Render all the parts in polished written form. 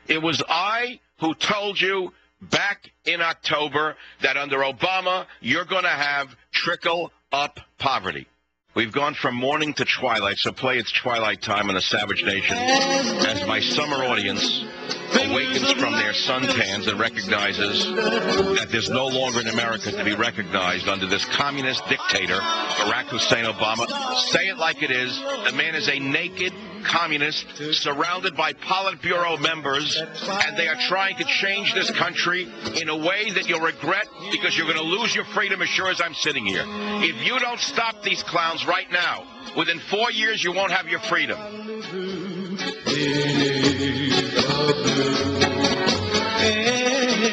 It was I who told you back in October that under Obama, you're going to have trickle-up poverty. We've gone from morning to twilight, so play It's Twilight Time in the Savage Nation as my summer audience awakens from their suntans and recognizes that there's no longer an America to be recognized under this communist dictator, Barack Hussein Obama. Say it like it is. The man is a naked communist surrounded by Politburo members, and they are trying to change this country in a way that you'll regret because you're going to lose your freedom as sure as I'm sitting here. If you don't stop these clowns right now, within 4 years you won't have your freedom.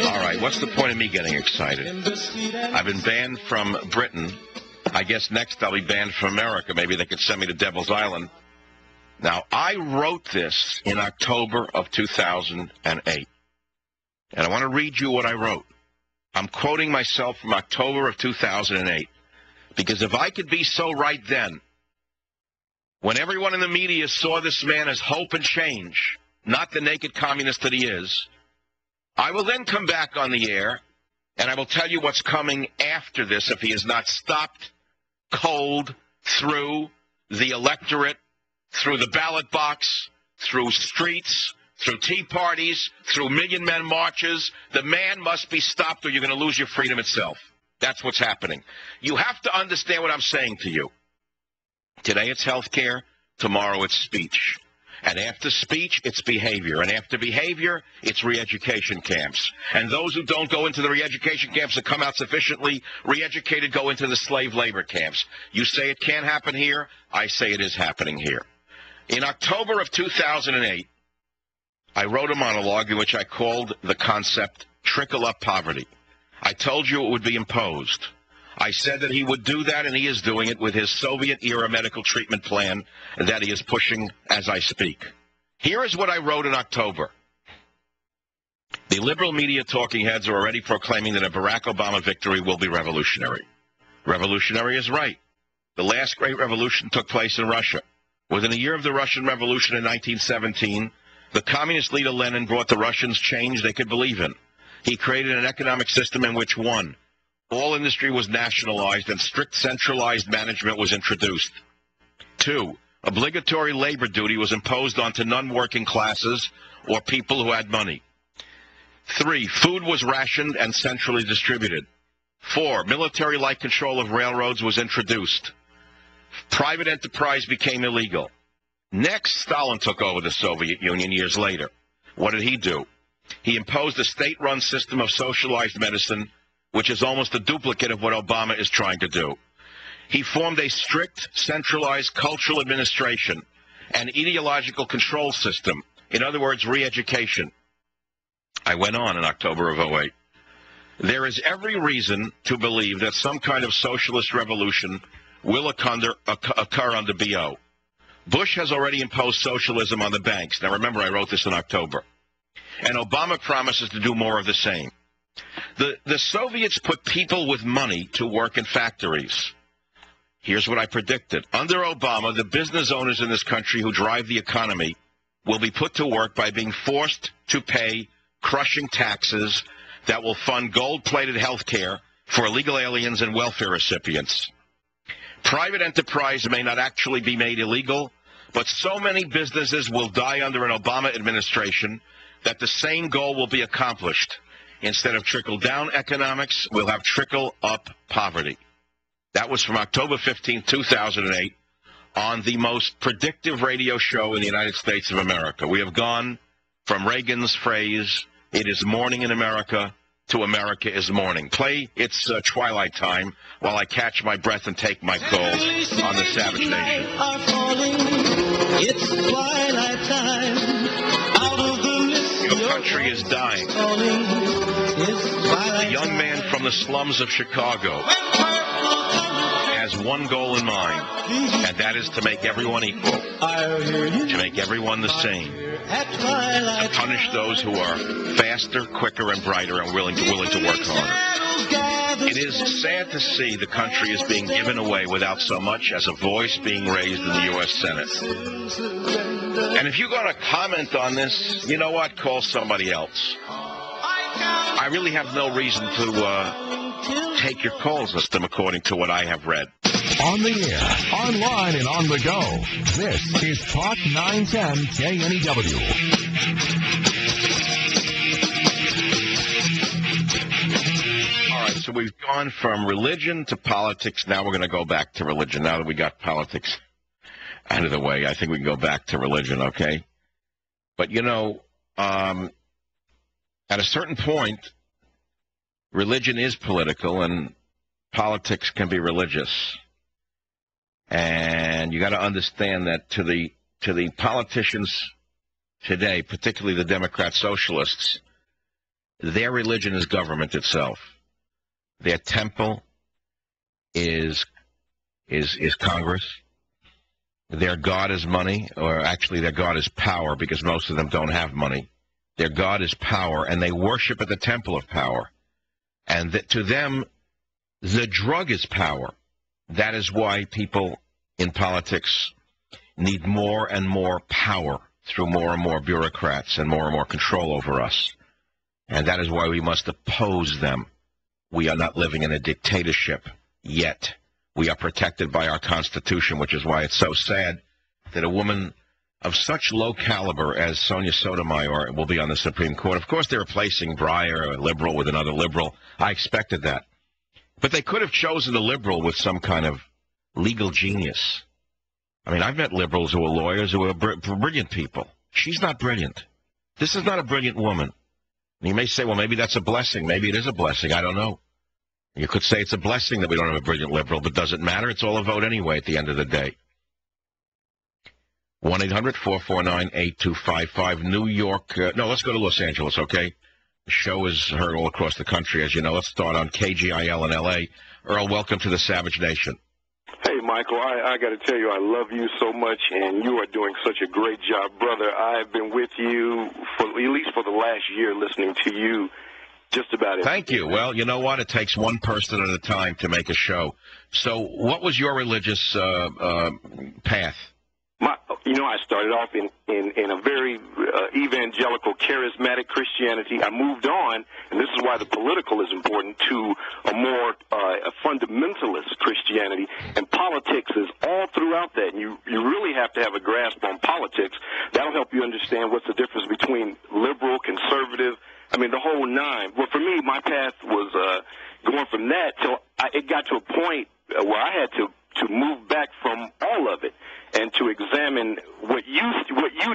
All right, what's the point of me getting excited? I've been banned from Britain. I guess next I'll be banned from America. Maybe they could send me to Devil's Island. Now, I wrote this in October of 2008, and I want to read you what I wrote. I'm quoting myself from October of 2008, because if I could be so right then, when everyone in the media saw this man as hope and change, not the naked communist that he is, I will then come back on the air, and I will tell you what's coming after this if he is not stopped cold through the electorate, through the ballot box, through streets, through tea parties, through Million Men marches. The man must be stopped or you're going to lose your freedom itself. That's what's happening. You have to understand what I'm saying to you. Today it's health care. Tomorrow it's speech. And after speech, it's behavior. And after behavior, it's re-education camps. And those who don't go into the re-education camps that come out sufficiently re-educated go into the slave labor camps. You say it can't happen here. I say it is happening here. In October of 2008, I wrote a monologue in which I called the concept trickle-up poverty. I told you it would be imposed. I said that he would do that, and he is doing it with his Soviet-era medical treatment plan that he is pushing as I speak. Here is what I wrote in October. The liberal media talking heads are already proclaiming that a Barack Obama victory will be revolutionary. Revolutionary is right. The last great revolution took place in Russia. Within a year of the Russian Revolution in 1917, the communist leader Lenin brought the Russians change they could believe in. He created an economic system in which, one, all industry was nationalized and strict centralized management was introduced. 2, obligatory labor duty was imposed onto non-working classes or people who had money. 3, food was rationed and centrally distributed. 4, military-like control of railroads was introduced. Private enterprise became illegal. Next, Stalin took over the Soviet Union years later. What did he do? He imposed a state-run system of socialized medicine, which is almost a duplicate of what Obama is trying to do. He formed a strict, centralized cultural administration and ideological control system. In other words, re-education. I went on in October of 2008. There is every reason to believe that some kind of socialist revolution will occur under BO. Bush has already imposed socialism on the banks. Now remember, I wrote this in October. And Obama promises to do more of the same. The Soviets put people with money to work in factories. Here's what I predicted. Under Obama, the business owners in this country who drive the economy will be put to work by being forced to pay crushing taxes that will fund gold-plated health care for illegal aliens and welfare recipients. Private enterprise may not actually be made illegal, but so many businesses will die under an Obama administration that the same goal will be accomplished. Instead of trickle-down economics, we'll have trickle-up poverty. That was from October 15, 2008, on the most predictive radio show in the United States of America. We have gone from Reagan's phrase, "It is morning in America," to "America is morning." Play It's Twilight Time while I catch my breath and take my calls on the Savage Nation. It's twilight time. Out of the mist, your country is dying. A young man from the slums of Chicago has one goal in mind, and that is to make everyone equal, to make everyone the same. to punish those who are faster, quicker, and brighter and willing to work harder. It is sad to see the country is being given away without so much as a voice being raised in the U.S. Senate. And if you're going to comment on this, you know what? Call somebody else. I really have no reason to take your calls, system, according to what I have read. On the air, online, and on the go. This is Talk 910 KNEW. All right, so we've gone from religion to politics. Now we're going to go back to religion. Now that we got politics out of the way, I think we can go back to religion, okay? But, you know, at a certain point, religion is political and politics can be religious. And you got to understand that to the politicians today, particularly the Democrat socialists, their religion is government itself. Their temple is Congress. Their God is money, or actually their God is power, because most of them don't have money. Their God is power, and they worship at the temple of power. And to them, the drug is power. That is why people in politics need more and more power through more and more bureaucrats and more control over us. And that is why we must oppose them. We are not living in a dictatorship yet. We are protected by our Constitution, which is why it's so sad that a woman of such low caliber as Sonia Sotomayor will be on the Supreme Court. Of course, they're replacing Breyer, a liberal, with another liberal. I expected that. But they could have chosen a liberal with some kind of legal genius. I mean, I've met liberals who are lawyers who are brilliant people. She's not brilliant. This is not a brilliant woman. And you may say, well, maybe that's a blessing. Maybe it is a blessing. I don't know. You could say it's a blessing that we don't have a brilliant liberal, but does it matter? It's all a vote anyway at the end of the day. 1-800-449-8255, New York. No, let's go to Los Angeles, okay? The show is heard all across the country, as you know. Let's start on KGIL in L.A. Earl, welcome to the Savage Nation. Hey, Michael, I got to tell you, I love you so much, and you are doing such a great job, brother. I've been with you for at least for the last year, listening to you just about it. Thank you. Well, you know what? It takes one person at a time to make a show. So what was your religious path? I started off in a very evangelical, charismatic Christianity. I moved on, and this is why the political is important, to a more a fundamentalist Christianity. And politics is all throughout that. And you really have to have a grasp on politics. That'll help you understand what's the difference between liberal, conservative, I mean, the whole nine. Well, for me, my path was going from that till it got to a point where I had to move back from all of it and to examine what you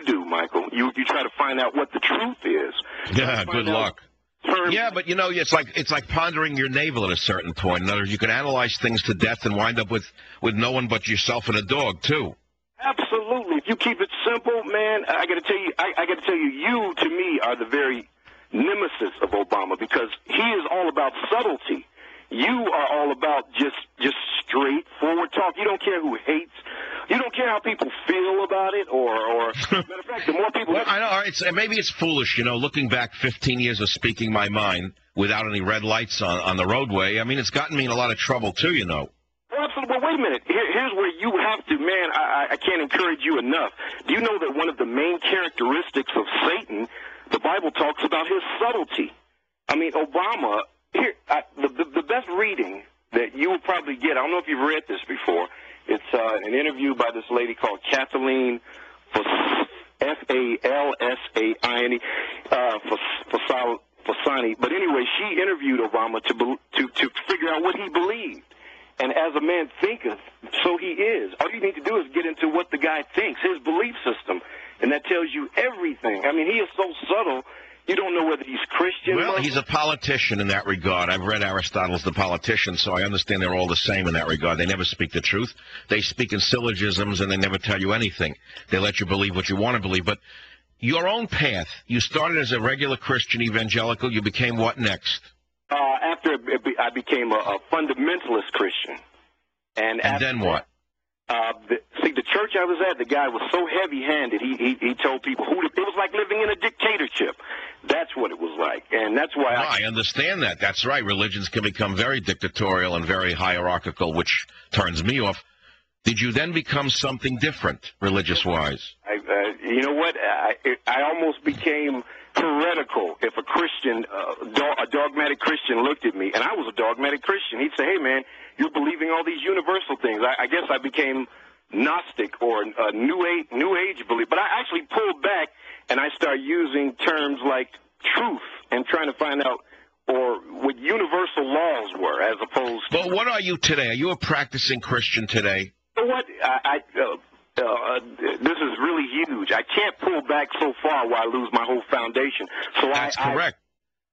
do, Michael. You try to find out what the truth is. Yeah, good luck. Yeah, but it's like pondering your navel at a certain point. In other words, you can analyze things to death and wind up with no one but yourself and a dog too. Absolutely. If you keep it simple, man, I got to tell you, you to me are the very nemesis of Obama, because he is all about subtlety. You are all about just straightforward talk. You don't care who hates. You don't care how people feel about it, or matter of fact, the more people. Well, I know maybe it's foolish, looking back 15 years of speaking my mind without any red lights on the roadway. I mean, it's gotten me in a lot of trouble too, Well, absolutely. Well, wait a minute. Here's where you have to, man. I can't encourage you enough. Do you know that one of the main characteristics of Satan, the Bible talks about his subtlety? I mean, Obama. Here, the best reading that you will probably get, I don't know if you've read this before, it's an interview by this lady called Kathleen F-A-L-S-A-I-N-E, Fasani. But anyway, she interviewed Obama to figure out what he believed. And as a man thinketh, so he is. All you need to do is get into what the guy thinks, his belief system, and that tells you everything. I mean, he is so subtle. You don't know whether he's Christian. Well, he's a politician in that regard. I've read Aristotle's The Politician, so I understand they're all the same in that regard. They never speak the truth. They speak in syllogisms, and they never tell you anything. They let you believe what you want to believe. But your own path, you started as a regular Christian evangelical. You became what next? After I became a fundamentalist Christian. And then what? See, the church I was at, the guy was so heavy-handed. He told people it was like living in a dictatorship. That's what it was like, and that's why I understand that. That's right. Religions can become very dictatorial and very hierarchical, which turns me off. Did you then become something different, religious-wise? You know what? I almost became heretical if a Christian, a dogmatic Christian looked at me, and I was a dogmatic Christian. He'd say, hey, man, you're believing all these universal things. I guess I became Gnostic or a New Age belief. But I actually pulled back, and I started using terms like truth and trying to find out or what universal laws were as opposed to... But what are you today? Are you a practicing Christian today? You know what? This is really huge. I can't pull back so far while I lose my whole foundation. So that's correct.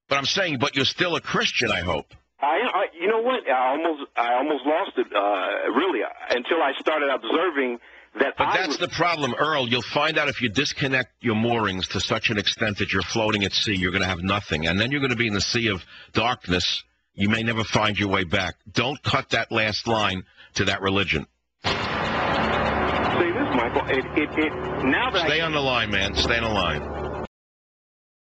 But I'm saying, but you're still a Christian, I hope. You know what? I almost lost it, really, until I started observing that. But that's the problem, Earl. You'll find out if you disconnect your moorings to such an extent that you're floating at sea, you're going to have nothing. And then you're going to be in the sea of darkness. You may never find your way back. Don't cut that last line to that religion. Say this, Michael. Now that Stay on the line, man. Stay on the line.